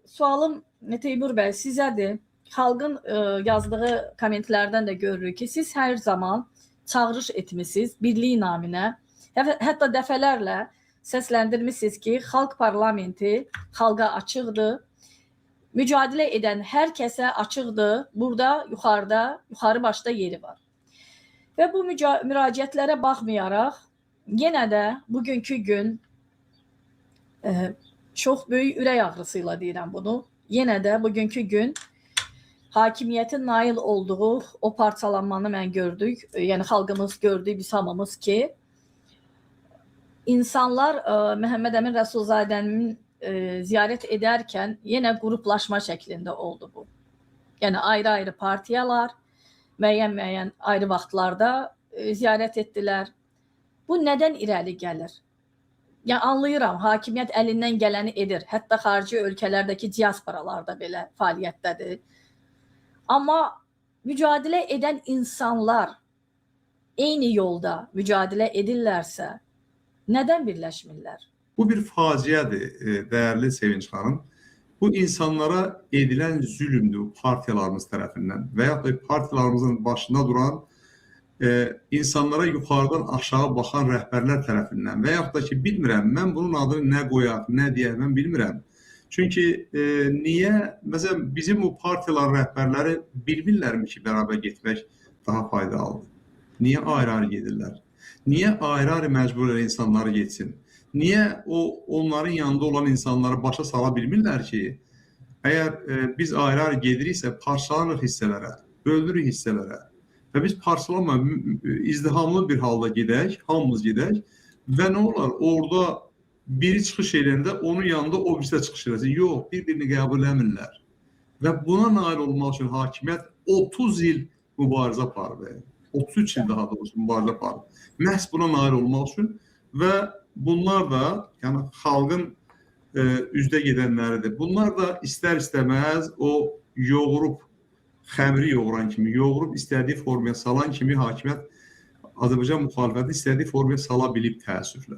sualım Teymur bəy sizədir. Xalqın yazdığı kommentlərdən də görürük ki, siz hər zaman çağırış etmişsiniz birliyi naminə. Hətta dəfələrlə səsləndirmişsiniz ki, xalq parlamenti xalqa açıqdır. Mücadilə edən hər kəsə açıqdır. Burada yuxarı başda yeri var. Və bu müraciətlərə baxmayaraq, yenə də bugünkü gün çox böyük ürək ağrısıyla deyirəm bunu. Yenə də bugünkü gün hakimiyyətin nail olduğu o parçalanmanı mən gördük. Yəni xalqımız gördük, biz hamımız ki, insanlar Məhəmməd Əmin Rəsulzadənin ziyarət edərkən yenə qruplaşma şəklində oldu bu. Yəni ayrı-ayrı partiyalar müəyyən ayrı vaxtlarda ziyarət etdilər. Bu nədən irəli gəlir? Yəni anlayıram, hakimiyyət əlindən gələni edir. Hətta xarici ölkələrdəki diasporalarda belə fəaliyyətdədir. Amma mücadilə edən insanlar eyni yolda mücadilə edirlərsə, nədən birləşmirlər? Bu bir faciədir, dəyərli Sevinç xanım. Bu insanlara edilən zülümdür partiyalarımız tərəfindən və yaxud da partiyalarımızın başında duran insanlara yuxarıdan aşağı baxan rəhbərlər tərəfindən və yaxud da ki, bilmirəm, mən bunun adını nə qoyaq, nə deyək, mən bilmirəm. Çünki niyə, məsələn, bizim bu partiyalar rəhbərləri bilmirlərmi ki, bərabər getmək daha faydalıdır? Niyə ayrı-ayrı gedirlər? Niyə ayrı-ayrı məcbur edən insanları getsin? Niyə onların yanında olan insanları başa sala bilmirlər ki, əgər biz ayrı-ayrı gediriksə, parçalanırıq hissələrə, bölünürük hissələrə və biz parçalanma, izdihamlı bir halda gedək, hamımız gedək və nə olar? Orada biri çıxış edəndə onun yanında o birisi çıxış edəcək. Yox, bir-birini qəbul eləmirlər. Və buna nail olmaq üçün hakimiyyət 30 il mübarizə apardı. 33 il daha doğrusu mübarizə apardı. Məhz buna nail olmaq üçün və bunlar da, yəni xalqın üzdə gedənləridir. Bunlar da istər-istəməz o yoğurub, xəmiri yoğuran kimi, yoğurub istədiyi formaya salan kimi hakimiyyət Azərbaycan müxalifəti istədiyi formaya sala bilib təəssüflə.